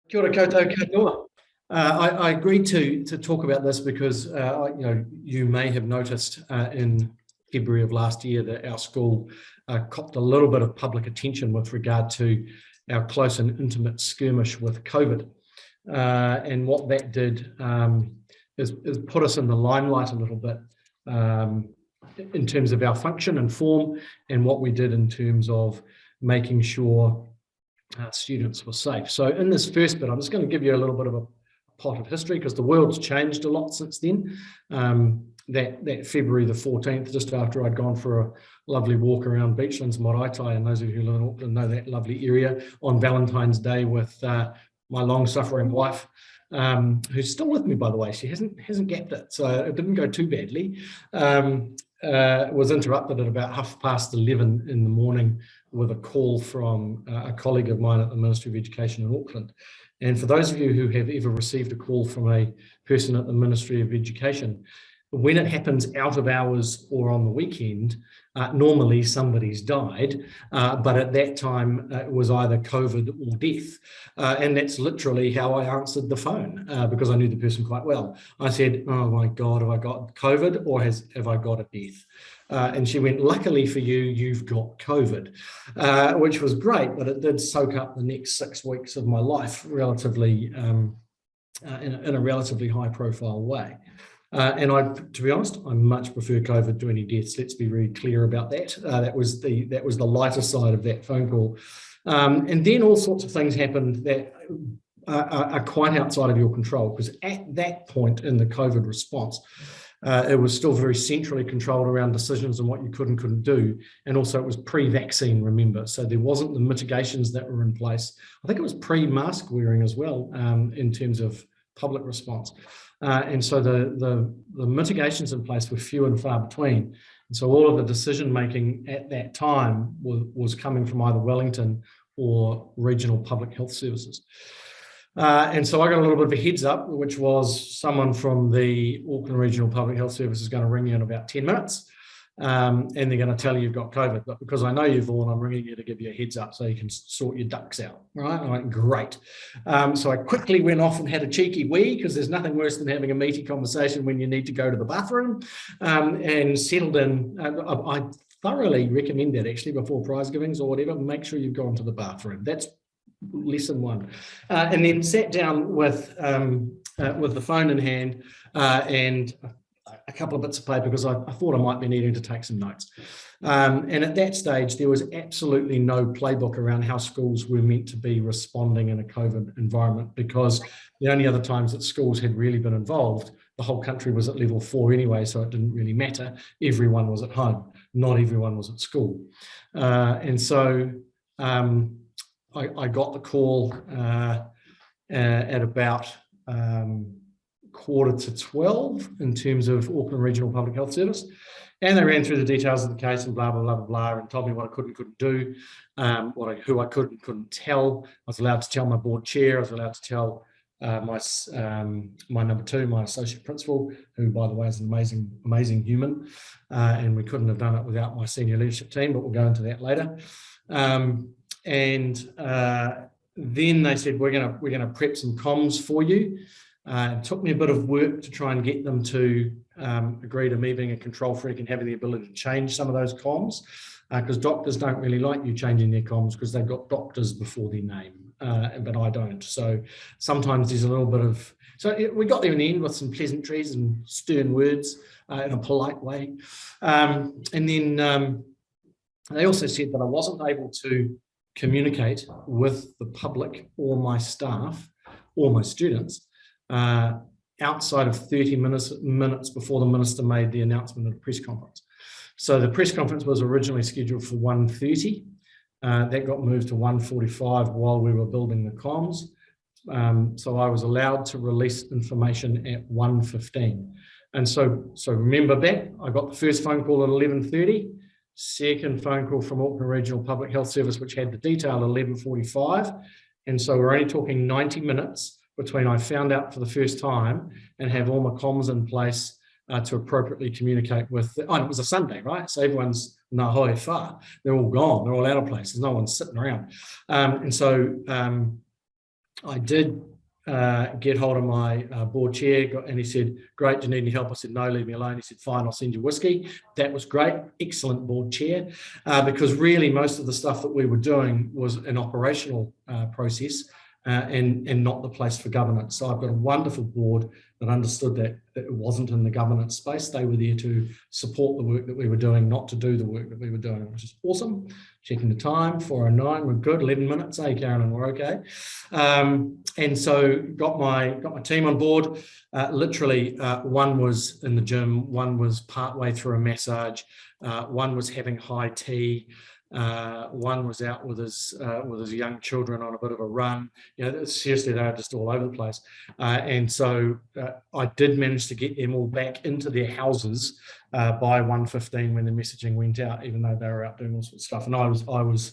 Kia ora koutou katoa. I agreed to talk about this because you may have noticed in February of last year that our school copped a little bit of public attention with regard to our close and intimate skirmish with COVID, and what that did is put us in the limelight a little bit in terms of our function and form, and what we did in terms of making sure students were safe. So in this first bit, I'm just going to give you a little bit of a pot of history because the world's changed a lot since then. That February the 14th, just after I'd gone for a lovely walk around Beachlands, Maraetai, and those of you who live in Auckland know that lovely area, on Valentine's Day with my long-suffering wife, who's still with me, by the way. She hasn't gapped it, so it didn't go too badly. Was interrupted at about 11:30 in the morning with a call from a colleague of mine at the Ministry of Education in Auckland. And for those of you who have ever received a call from a person at the Ministry of Education, when it happens out of hours or on the weekend, normally somebody's died, but at that time it was either COVID or death. And that's literally how I answered the phone because I knew the person quite well. I said, "Oh my God, have I got COVID or have I got a death?" And she went, "Luckily for you, you've got COVID," which was great, but it did soak up the next 6 weeks of my life relatively in a relatively high profile way. And to be honest, I much prefer COVID to any deaths. Let's be very clear about that. That was the lighter side of that phone call. And then all sorts of things happened that are quite outside of your control, because at that point in the COVID response, it was still very centrally controlled around decisions and what you could and couldn't do. And also it was pre-vaccine, remember. So there wasn't the mitigations that were in place. I think it was pre-mask wearing as well in terms of public response. And so the mitigations in place were few and far between. And so all of the decision making at that time was coming from either Wellington or regional public health services. And so I got a little bit of a heads up, which was someone from the Auckland Regional Public Health Service is going to ring you in about 10 minutes. And they're going to tell you you've got COVID. But because I know you, Vaughan, I'm ringing you to give you a heads up so you can sort your ducks out. Right? I'm like, great. So I quickly went off and had a cheeky wee, because there's nothing worse than having a meaty conversation when you need to go to the bathroom, and settled in. I thoroughly recommend that, actually, before prize givings or whatever. Make sure you've gone to the bathroom. That's lesson one. And then sat down with the phone in hand and a couple of bits of paper, because I thought I might be needing to take some notes. And at that stage, there was absolutely no playbook around how schools were meant to be responding in a COVID environment, because the only other times that schools had really been involved, the whole country was at level 4 anyway, so it didn't really matter. Everyone was at home, not everyone was at school. And so I got the call at about 11:45 in terms of Auckland Regional Public Health Service. And they ran through the details of the case and blah, blah, blah, blah, blah, and told me what I could and couldn't do, who I could and couldn't tell. I was allowed to tell my board chair. I was allowed to tell my number 2, my associate principal, who, by the way, is an amazing, amazing human. And we couldn't have done it without my senior leadership team, but we'll go into that later. Then they said, we're gonna prep some comms for you. It took me a bit of work to try and get them to agree to me being a control freak and having the ability to change some of those comms, because doctors don't really like you changing their comms because they've got doctors before their name, but I don't. So sometimes there's a little bit of... So we got there in the end with some pleasantries and stern words in a polite way. And then they also said that I wasn't able to communicate with the public or my staff or my students outside of 30 minutes before the minister made the announcement at a press conference. So the press conference was originally scheduled for 1:30. That got moved to 1:45 while we were building the comms. So I was allowed to release information at 1:15. And so remember back, I got the first phone call at 11:30, second phone call from Auckland Regional Public Health Service, which had the detail at 11:45. And so we're only talking 90 minutes between I found out for the first time and have all my comms in place to appropriately communicate with... and it was a Sunday, right? So everyone's na hoi wha. They're all gone. They're all out of place. There's no one sitting around. And so I did get hold of my board chair, and he said, great, do you need any help? I said, no, leave me alone. He said, fine, I'll send you whiskey. That was great. Excellent board chair, because really most of the stuff that we were doing was an operational process, and not the place for governance. So I've got a wonderful board that understood that it wasn't in the governance space. They were there to support the work that we were doing, not to do the work that we were doing, which is awesome. Checking the time, 4:09, we're good, 11 minutes, hey Karen, we're okay. And so got my team on board. Literally, one was in the gym, one was partway through a massage, one was having high tea, one was out with his young children on a bit of a run. Seriously, they were just all over the place. And so I did manage to get them all back into their houses by 1:15 when the messaging went out, even though they were out doing all sorts of stuff. And I was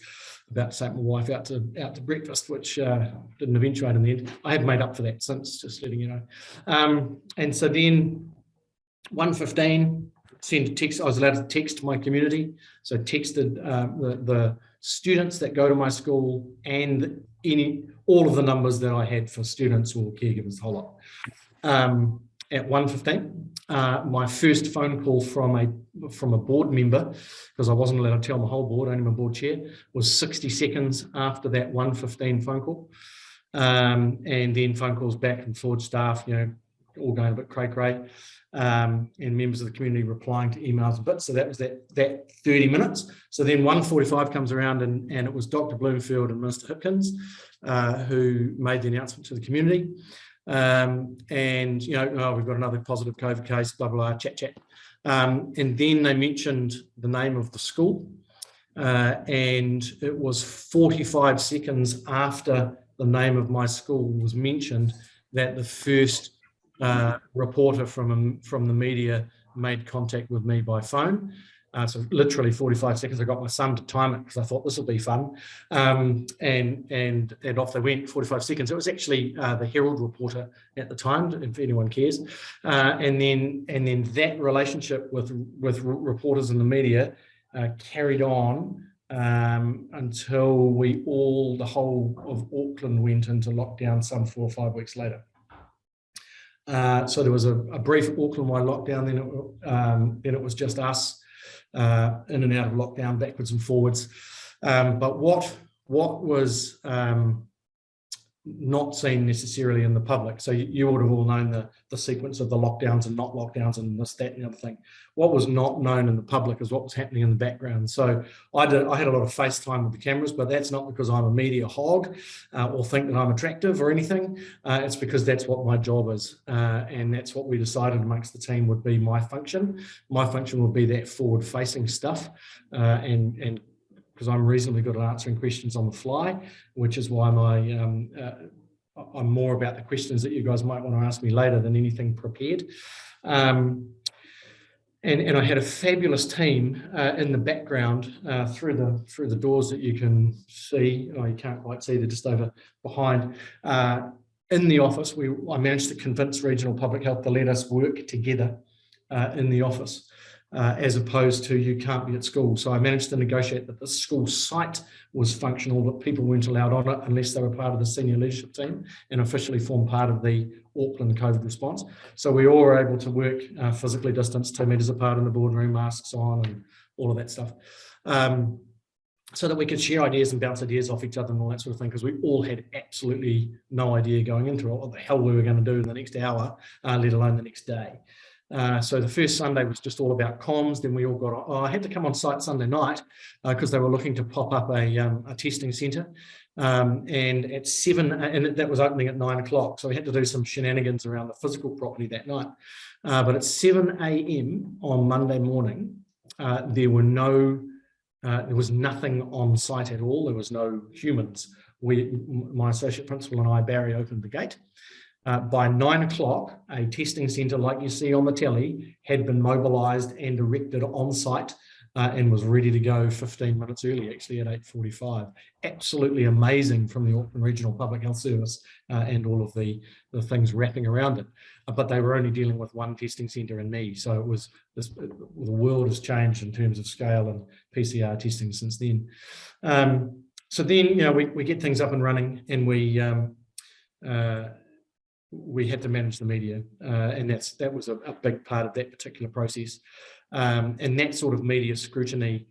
about to take my wife out to breakfast, which didn't eventuate in the end. I have made up for that since, just letting you know. And so then 1:15, sent a text. I was allowed to text my community, so texted the students that go to my school and all of the numbers that I had for students or caregivers, the whole lot. At 1:15, my first phone call from a board member, because I wasn't allowed to tell my whole board, only my board chair, was 60 seconds after that 1:15 phone call. And then phone calls back and forward, staff, all going a bit cray-cray, and members of the community replying to emails a bit. So that was that 30 minutes. So then 1:45 comes around, and it was Dr. Bloomfield and Mr. Hipkins who made the announcement to the community. And we've got another positive COVID case, blah, blah, chat. And then they mentioned the name of the school, and it was 45 seconds after the name of my school was mentioned that the first reporter from the media made contact with me by phone. So literally 45 seconds. I got my son to time it because I thought this will be fun, and off they went. 45 seconds. It was actually the Herald reporter at the time, if anyone cares. And then that relationship with reporters in the media carried on until the whole of Auckland went into lockdown some 4 or 5 weeks later. So there was a brief Auckland-wide lockdown. Then it was just us in and out of lockdown, backwards and forwards. But what was not seen necessarily in the public. So you would have all known the sequence of the lockdowns and not lockdowns and this, that, and the other thing. What was not known in the public is what was happening in the background. So I had a lot of FaceTime with the cameras, but that's not because I'm a media hog or think that I'm attractive or anything. It's because that's what my job is. And that's what we decided amongst the team would be my function. My function would be that forward-facing stuff, and because I'm reasonably good at answering questions on the fly, which is why I'm more about the questions that you guys might want to ask me later than anything prepared. And I had a fabulous team in the background through the doors that you can see. Oh, you can't quite see, they're just over behind. In the office, I managed to convince Regional Public Health to let us work together in the office. As opposed to you can't be at school. So I managed to negotiate that the school site was functional, but people weren't allowed on it unless they were part of the senior leadership team and officially formed part of the Auckland COVID response. So we all were able to work physically distanced 2 meters apart in the boardroom, masks on and all of that stuff. So that we could share ideas and bounce ideas off each other and all that sort of thing, because we all had absolutely no idea going into it what the hell we were going to do in the next hour, let alone the next day. So the first Sunday was just all about comms. Then we all got, I had to come on site Sunday night because they were looking to pop up a testing centre. And at 7, and that was opening at 9 o'clock. So we had to do some shenanigans around the physical property that night. But at 7 a.m. on Monday morning, there was nothing on site at all. There was no humans. My associate principal and I, Barry, opened the gate. By 9 o'clock, a testing centre like you see on the telly had been mobilised and erected on site and was ready to go 15 minutes early, actually at 8:45. Absolutely amazing from the Auckland Regional Public Health Service and all of the things wrapping around it. But they were only dealing with one testing centre and me. So it was the world has changed in terms of scale and PCR testing since then. So then, we get things up and running, and we we had to manage the media, and that was a big part of that particular process. And that sort of media scrutiny,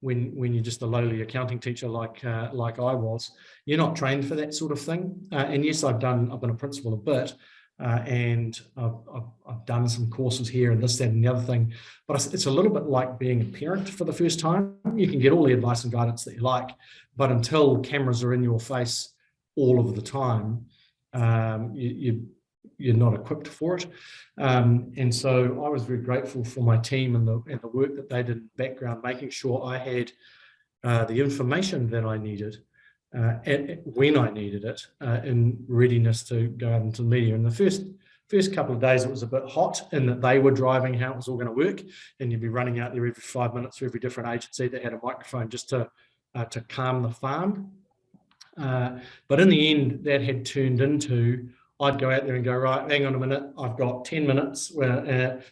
when you're just a lowly accounting teacher like I was, you're not trained for that sort of thing. And yes, I've been a principal a bit, and I've done some courses here and this, that, and the other thing. But it's a little bit like being a parent for the first time. You can get all the advice and guidance that you like, but until cameras are in your face all of the time, you're not equipped for it. And so I was very grateful for my team and the work that they did in the background, making sure I had the information that I needed when I needed it, in readiness to go out into the media. In the first couple of days, it was a bit hot in that they were driving how it was all going to work, and you'd be running out there every 5 minutes for every different agency that had a microphone just to calm the farm. But in the end, that had turned into, I'd go out there and go, right, hang on a minute, I've got 10 minutes.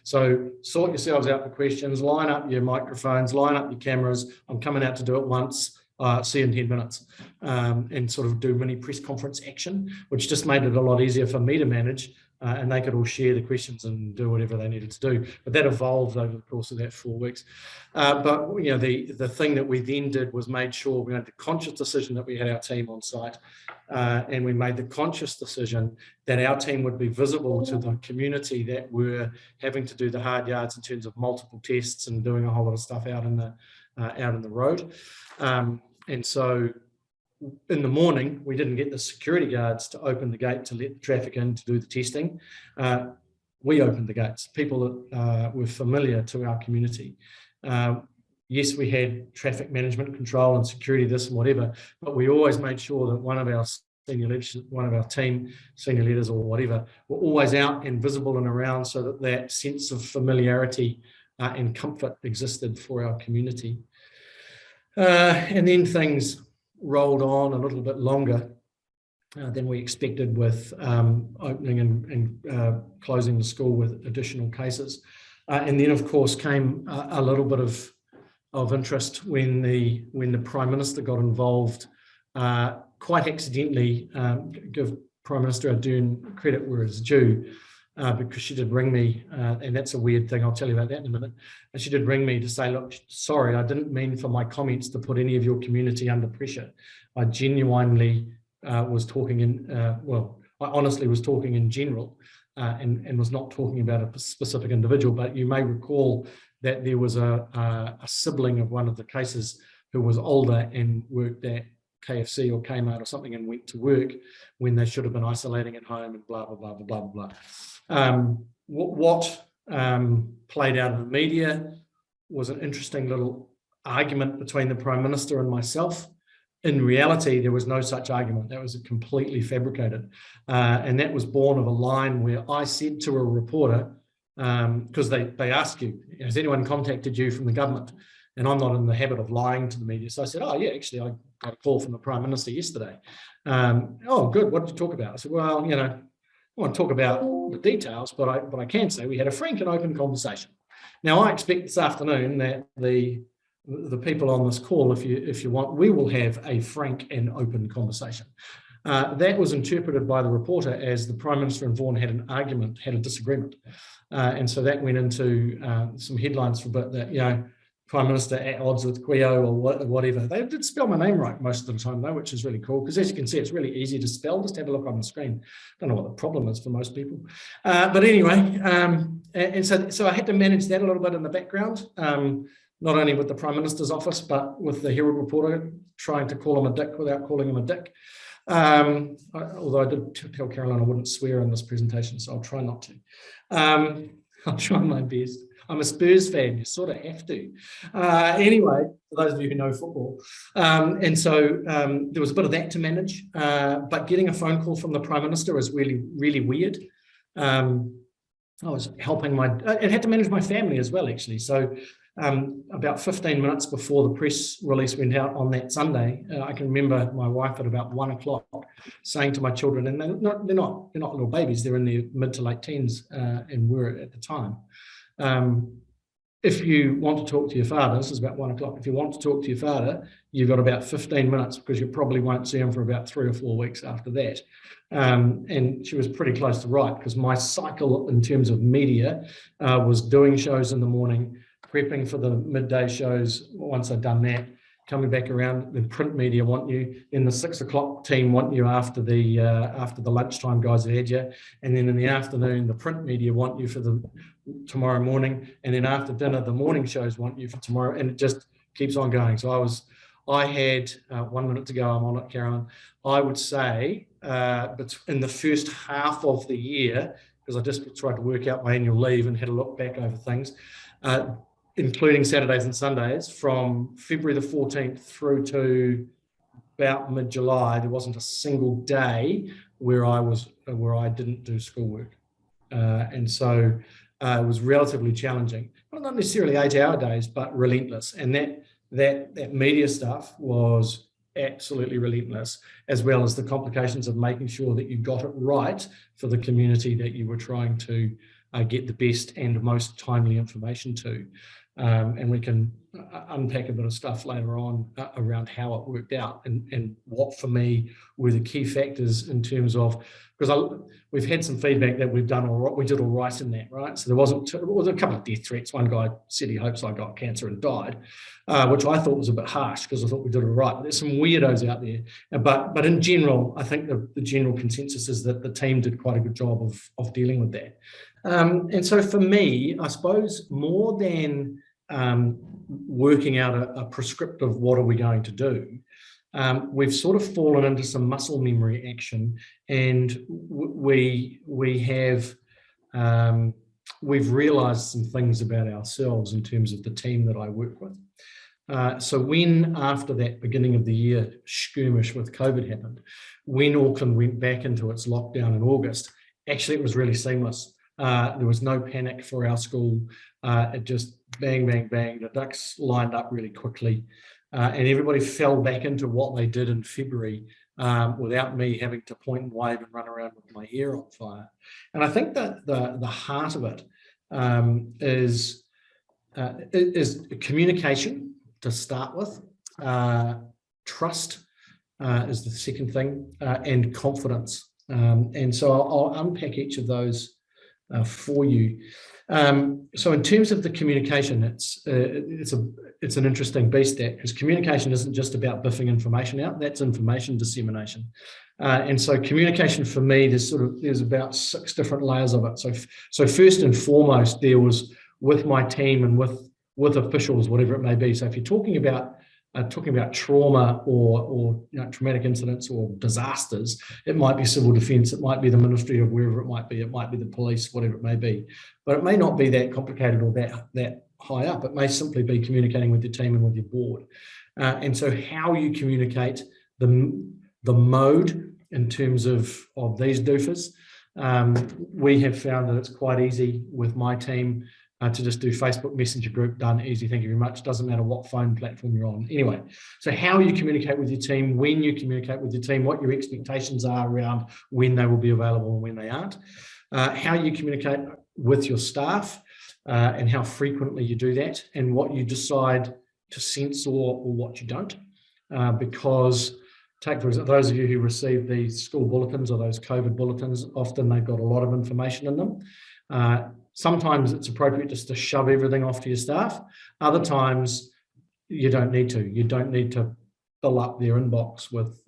So sort yourselves out for questions, line up your microphones, line up your cameras. I'm coming out to do it once. See you in 10 minutes, and sort of do mini press conference action, which just made it a lot easier for me to manage, and they could all share the questions and do whatever they needed to do. But that evolved over the course of that 4 weeks. But you know, the thing that we then did was made sure we made the conscious decision that we had our team on site, and we made the conscious decision that our team would be visible to the community that were having to do the hard yards in terms of multiple tests and doing a whole lot of stuff out in the road. And so in the morning, we didn't get the security guards to open the gate to let the traffic in to do the testing. We opened the gates. People that were familiar to our community. Yes, we had traffic management control and security, this and whatever, but we always made sure that one of our senior leadership, one of our team, senior leaders or whatever, were always out and visible and around, so that that sense of familiarity and comfort existed for our community. And then things rolled on a little bit longer than we expected, with opening and closing the school with additional cases. And then, of course, came a little bit of interest when the Prime Minister got involved, quite accidentally. Give Prime Minister Ardern credit where it's due, because she did ring me, and that's a weird thing, I'll tell you about that in a minute. And she did ring me to say, look, sorry, I didn't mean for my comments to put any of your community under pressure. I genuinely was talking I honestly was talking in general, and was not talking about a specific individual. But you may recall that there was a sibling of one of the cases who was older and worked at KFC or Kmart or something and went to work when they should have been isolating at home, and blah, blah, blah, blah, blah, blah. What played out in the media was an interesting little argument between the Prime Minister and myself. In reality, there was no such argument. That was completely fabricated. And that was born of a line where I said to a reporter, because they ask you, has anyone contacted you from the government? And I'm not in the habit of lying to the media. So I said, oh, yeah, actually, I got a call from the Prime Minister yesterday. Oh, good. What did you talk about? I said, well, you know, I won't talk about the details, but I can say we had a frank and open conversation. Now, I expect this afternoon that the people on this call, if you want, we will have a frank and open conversation. That was interpreted by the reporter as the Prime Minister and Vaughan had a disagreement. And so that went into some headlines for a bit that, you know, Prime Minister at odds with Couillault or whatever. They did spell my name right most of the time though, which is really cool, because as you can see, it's really easy to spell. Just have a look on the screen. Don't know what the problem is for most people. But anyway, and so I had to manage that a little bit in the background, not only with the Prime Minister's office, but with the Herald reporter trying to call him a dick without calling him a dick. Although I did tell Caroline I wouldn't swear in this presentation, so I'll try not to. I'll try my best. I'm a Spurs fan, you sort of have to. Anyway, for those of you who know football. And so there was a bit of that to manage, but getting a phone call from the Prime Minister is really, really weird. I was helping it had to manage my family as well, actually. So about 15 minutes before the press release went out on that Sunday, I can remember my wife at about 1 o'clock saying to my children, and they're not little babies, they're in their mid to late teens, and were at the time. if you want to talk to your father, this is about 1 o'clock. If you want to talk to your father, you've got about 15 minutes because you probably won't see him for about 3 or 4 weeks after that. And she was pretty close to right, because my cycle in terms of media was doing shows in the morning, prepping for the midday shows. Once I'd done that, coming back around, the print media want you, then the 6 o'clock team want you after the lunchtime guys have had you, and then in the afternoon the print media want you for the tomorrow morning, and then after dinner the morning shows want you for tomorrow, and it just keeps on going. So I had 1 minute to go. I'm on it, Carolyn. I would say, but in the first half of the year, because I just tried to work out my annual leave and had a look back over things, including Saturdays and Sundays, from February the 14th through to about mid-July, there wasn't a single day where I didn't do schoolwork, and so it was relatively challenging. Well, not necessarily 8-hour days, but relentless. And that media stuff was absolutely relentless, as well as the complications of making sure that you got it right for the community that you were trying to get the best and most timely information to. And we can unpack a bit of stuff later on around how it worked out and what for me were the key factors in terms of, because we've had some feedback that we did all right in that, right? So there was a couple of death threats. One guy said he hopes I got cancer and died, which I thought was a bit harsh because I thought we did all right. But there's some weirdos out there. But in general, I think the general consensus is that the team did quite a good job of dealing with that. And so for me, I suppose more than working out a prescriptive what are we going to do, we've sort of fallen into some muscle memory action, and we've realised some things about ourselves in terms of the team that I work with. So when, after that beginning of the year skirmish with COVID happened, when Auckland went back into its lockdown in August, actually it was really seamless. There was no panic for our school. It just bang, bang, bang. The ducks lined up really quickly, and everybody fell back into what they did in February without me having to point and wave and run around with my hair on fire. And I think that the heart of it is communication to start with. Trust is the second thing, and confidence. And so I'll unpack each of those for you. So in terms of the communication, it's an interesting beast, that, because communication isn't just about biffing information out. That's information dissemination. And so communication for me, there's about 6 different layers of it. So first and foremost, there was with my team and with officials, whatever it may be. So if you're talking about trauma or traumatic incidents or disasters, it might be civil defence, it might be the ministry of wherever it might be the police, whatever it may be. But it may not be that complicated or that high up. It may simply be communicating with your team and with your board. And so how you communicate, the mode in terms of these doofers, we have found that it's quite easy with my team to just do Facebook Messenger group, done, easy, thank you very much. Doesn't matter what phone platform you're on. Anyway, so how you communicate with your team, when you communicate with your team, what your expectations are around when they will be available and when they aren't. How you communicate with your staff and how frequently you do that, and what you decide to censor or what you don't. Because take, for example, those of you who receive these school bulletins or those COVID bulletins, often they've got a lot of information in them. Sometimes it's appropriate just to shove everything off to your staff. Other times you don't need to. You don't need to fill up their inbox with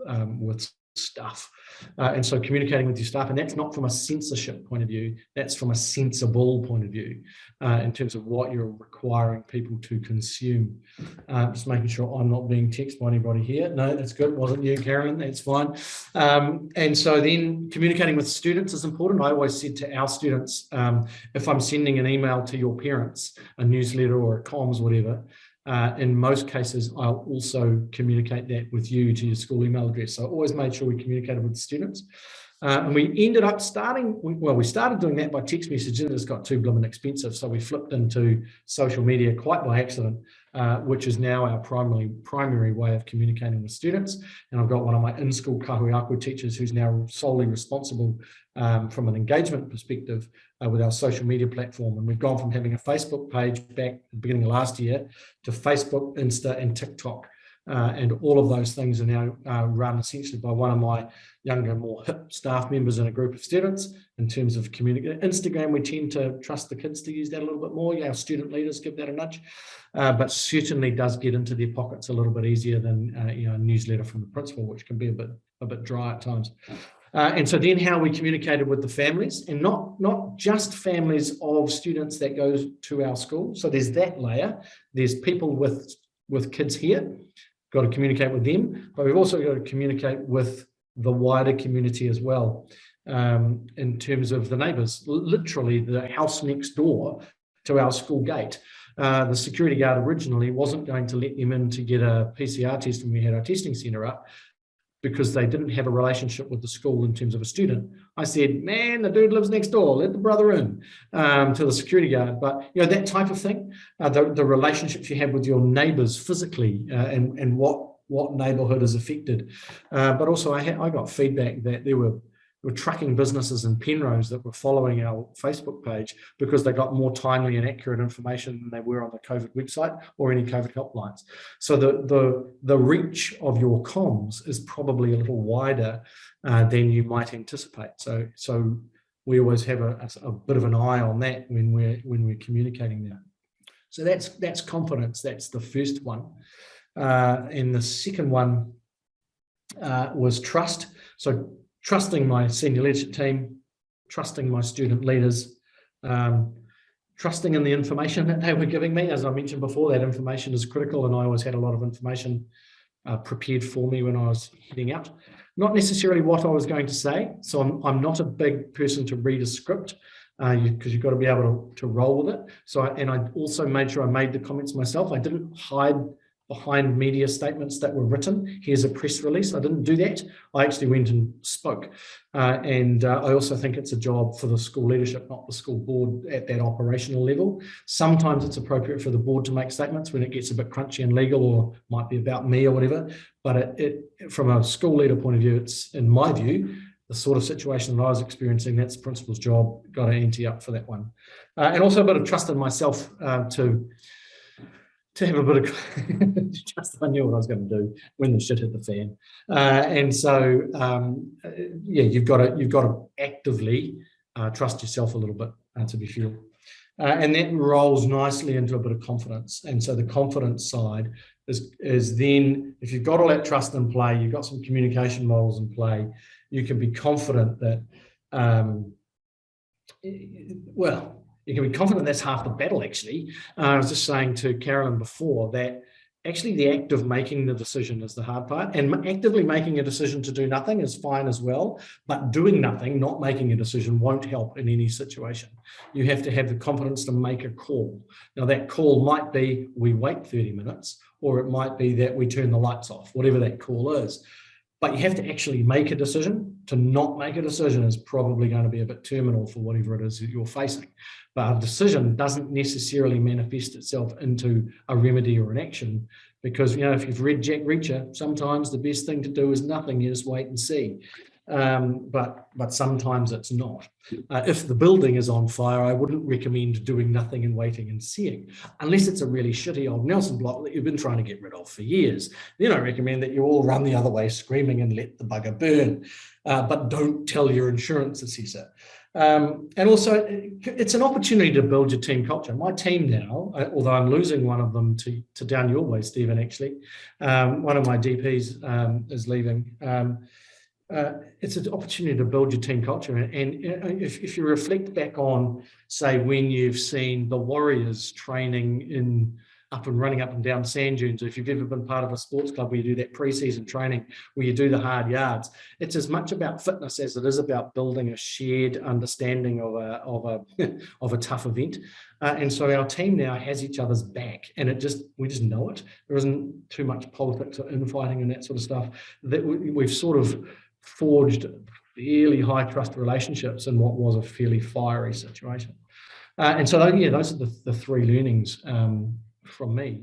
stuff. And so communicating with your staff, and that's not from a censorship point of view, that's from a sensible point of view, in terms of what you're requiring people to consume. Just making sure I'm not being texted by anybody here. No, that's good. It wasn't you, Karen. That's fine. And so then communicating with students is important. I always said to our students, if I'm sending an email to your parents, a newsletter or a comms, whatever, in most cases, I'll also communicate that with you to your school email address. So I always made sure we communicated with the students. And we ended up we started doing that by text messaging. It's got too blooming expensive. So we flipped into social media quite by accident, which is now our primary way of communicating with students. And I've got one of my in-school whakaaro teachers who's now solely responsible from an engagement perspective with our social media platform. And we've gone from having a Facebook page back at the beginning of last year to Facebook, Insta, and TikTok. And all of those things are now run essentially by one of my younger, more hip staff members in a group of students. In terms of communication, Instagram, we tend to trust the kids to use that a little bit more. Our student leaders give that a nudge, but certainly does get into their pockets a little bit easier than a newsletter from the principal, which can be a bit dry at times. And so then how we communicated with the families, and not just families of students that go to our school. So there's that layer. There's people with kids here. Got to communicate with them, but we've also got to communicate with the wider community as well, in terms of the neighbours, literally the house next door to our school gate. The security guard originally wasn't going to let them in to get a PCR test when we had our testing centre up, because they didn't have a relationship with the school in terms of a student. I said, man, the dude lives next door, let the brother in, to the security guard. But that type of thing, the relationships you have with your neighbours physically, and what neighbourhood is affected. But also I got feedback that there were trucking businesses in Penrose that were following our Facebook page because they got more timely and accurate information than they were on the COVID website or any COVID helplines. So the reach of your comms is probably a little wider than you might anticipate. So we always have a bit of an eye on that when we're communicating that. So that's confidence. That's the first one. And the second one was trust. So trusting my senior leadership team, trusting my student leaders, trusting in the information that they were giving me. As I mentioned before, that information is critical, and I always had a lot of information prepared for me when I was heading out. Not necessarily what I was going to say. So I'm not a big person to read a script, because you've got to be able to roll with it. And I also made sure I made the comments myself. I didn't hide behind media statements that were written. Here's a press release. I didn't do that. I actually went and spoke. And I also think it's a job for the school leadership, not the school board at that operational level. Sometimes it's appropriate for the board to make statements when it gets a bit crunchy and legal, or might be about me or whatever. But from a school leader point of view, it's, in my view, the sort of situation that I was experiencing, that's the principal's job. Got to ante up for that one. And also a bit of trust in myself to have a bit of just, I knew what I was going to do when the shit hit the fan. And so, you've got to actively trust yourself a little bit to be sure. And that rolls nicely into a bit of confidence. And so the confidence side is then, if you've got all that trust in play, you've got some communication models in play, you can be confident that, you can be confident that's half the battle, actually. I was just saying to Carolyn before that actually the act of making the decision is the hard part, and actively making a decision to do nothing is fine as well, but doing nothing, not making a decision, won't help in any situation. You have to have the confidence to make a call. Now that call might be we wait 30 minutes, or it might be that we turn the lights off, whatever that call is. But you have to actually make a decision. To not make a decision is probably going to be a bit terminal for whatever it is that you're facing. But a decision doesn't necessarily manifest itself into a remedy or an action, because, if you've read Jack Reacher, sometimes the best thing to do is nothing. You just wait and see. But sometimes it's not. If the building is on fire, I wouldn't recommend doing nothing and waiting and seeing, unless it's a really shitty old Nelson block that you've been trying to get rid of for years. Then I recommend that you all run the other way screaming and let the bugger burn, but don't tell your insurance assessor. And also, it's an opportunity to build your team culture. My team now, although I'm losing one of them to down your way, Stephen, actually, one of my DPs is leaving. It's an opportunity to build your team culture. And if you reflect back on, say, when you've seen the Warriors training up and running up and down sand dunes, or if you've ever been part of a sports club where you do that pre-season training, where you do the hard yards, it's as much about fitness as it is about building a shared understanding of a tough event. And so our team now has each other's back, and we just know it. There isn't too much politics or infighting and that sort of stuff. That we've sort of forged fairly high trust relationships in what was a fairly fiery situation. And so, yeah, those are the three learnings from me.